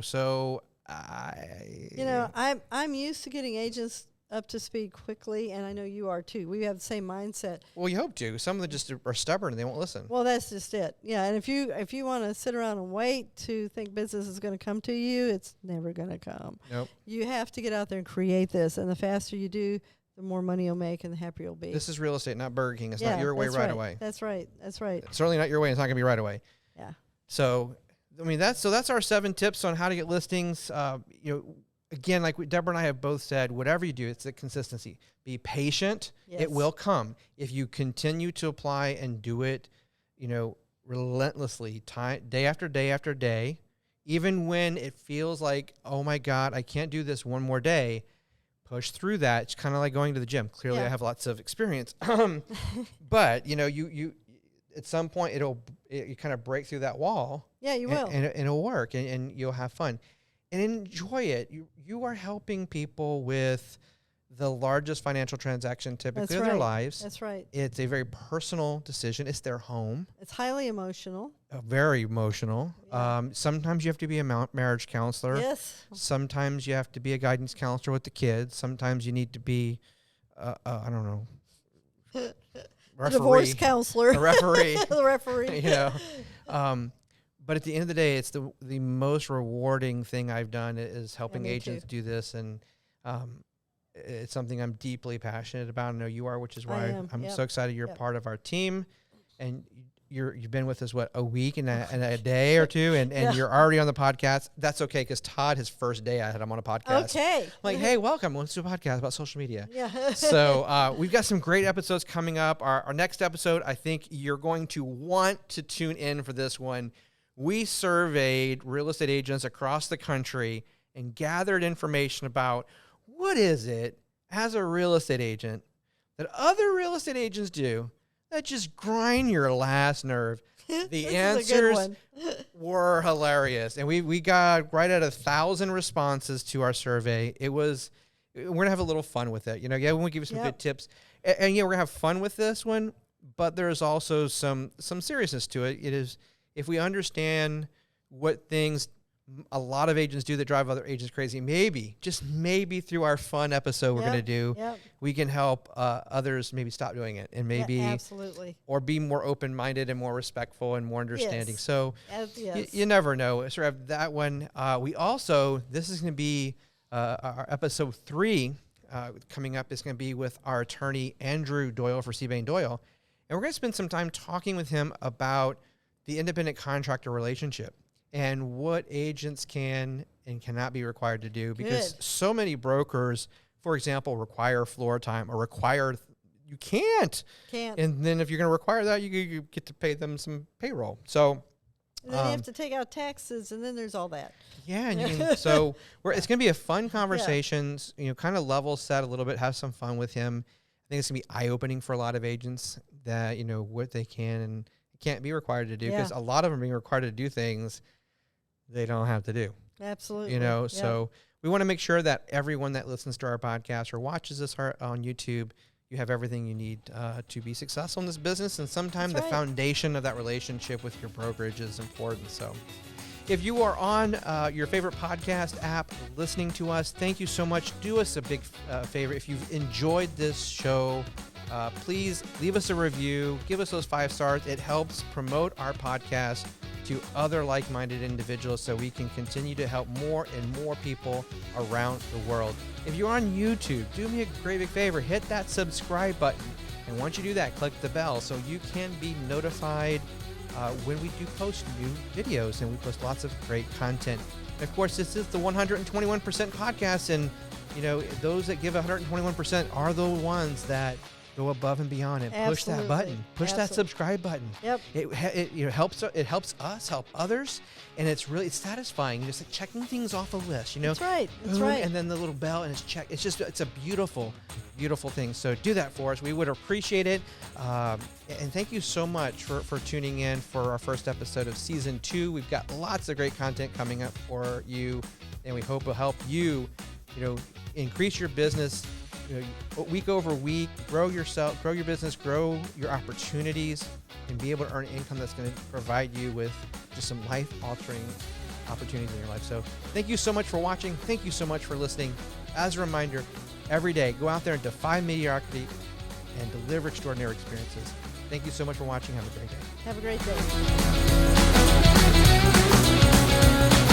So I'm used to getting agents up to speed quickly, and I know you are too. We have the same mindset. Well, you hope to. Some of them just are stubborn and they won't listen. Well, that's just it. Yeah, and if you want to sit around and wait to think business is going to come to you, it's never going to come. Nope. You have to get out there and create this, and the faster you do, the more money you'll make and the happier you'll be. This is real estate, not Burger King. It's not your way right away. That's right. That's right. It's certainly not your way. It's not going to be right away. Yeah. So, that's our 7 tips on how to get listings. Again, like Debrah and I have both said, whatever you do, it's the consistency. Be patient. Yes. It will come. If you continue to apply and do it, relentlessly, day after day after day, even when it feels like, oh my God, I can't do this one more day, push through that. It's kind of like going to the gym. Clearly, I have lots of experience. But, you at some point, you kind of break through that wall. Yeah, you will. And it'll work, and you'll have fun. And enjoy it. You are helping people with the largest financial transaction typically of their lives. That's right. It's a very personal decision. It's their home. It's highly emotional. Very emotional. Yeah. Sometimes you have to be a marriage counselor. Yes. Sometimes you have to be a guidance counselor with the kids. Sometimes you need to be, I don't know, referee. Divorce counselor. A referee. The referee. But at the end of the day, it's the most rewarding thing I've done is helping agents do this. And it's something I'm deeply passionate about. I know you are, which is why I'm so excited you're part of our team. And you've been with us, a week and a day or two, and you're already on the podcast. That's okay, because Todd, his first day, I had him on a podcast. Okay. I'm like, hey, welcome. Let's do a podcast about social media. Yeah. So we've got some great episodes coming up. Our next episode, I think you're going to want to tune in for this one. We surveyed real estate agents across the country and gathered information about what is it as a real estate agent that other real estate agents do that just grind your last nerve. The answers were hilarious. And we got right at 1,000 responses to our survey. We're going to have a little fun with it. We'll give you some good tips. And we're going to have fun with this one, but there's also some seriousness to it. It is, if we understand what things a lot of agents do that drive other agents crazy, just maybe through our fun episode we're going to do, we can help others maybe stop doing it and maybe absolutely, or be more open-minded and more respectful and more understanding. Yes. So you never know. So we have that one. We also, this is going to be our episode 3 coming up. Is going to be with our attorney, Andrew Doyle for Seabain Doyle. And we're going to spend some time talking with him about the independent contractor relationship and what agents can and cannot be required to do, because so many brokers, for example, require floor time or you can't. And then if you're going to require that, you get to pay them some payroll. So and then you have to take out taxes, and then there's all that. Yeah, and so it's going to be a fun conversation. Kind of level set a little bit, have some fun with him. I think it's going to be eye-opening for a lot of agents that what they can and can't be required to do, because a lot of them are being required to do things they don't have to do. Absolutely. So we want to make sure that everyone that listens to our podcast or watches us on YouTube, you have everything you need to be successful in this business. And sometimes the foundation of that relationship with your brokerage is important. So if you are on your favorite podcast app listening to us, thank you so much. Do us a big favor. If you've enjoyed this show, please leave us a review. Give us those 5 stars. It helps promote our podcast to other like-minded individuals so we can continue to help more and more people around the world. If you're on YouTube, do me a great big favor. Hit that subscribe button. And once you do that, click the bell so you can be notified when we do post new videos, and we post lots of great content. And of course, this is the 121% podcast, and those that give 121% are the ones that go above and beyond and push that button, push that subscribe button. Yep. It helps us help others, and it's satisfying. Just like checking things off a list, That's right. That's boom, right. and then the little bell, and it's checked. It's a beautiful thing. So do that for us. We would appreciate it. And thank you so much for tuning in for our first episode of season 2. We've got lots of great content coming up for you, and we hope it'll help you, increase your business, week over week, grow yourself, grow your business, grow your opportunities, and be able to earn income that's going to provide you with just some life-altering opportunities in your life. So thank you so much for watching. Thank you so much for listening. As a reminder, every day, go out there and defy mediocrity and deliver extraordinary experiences. Thank you so much for watching. Have a great day. Have a great day.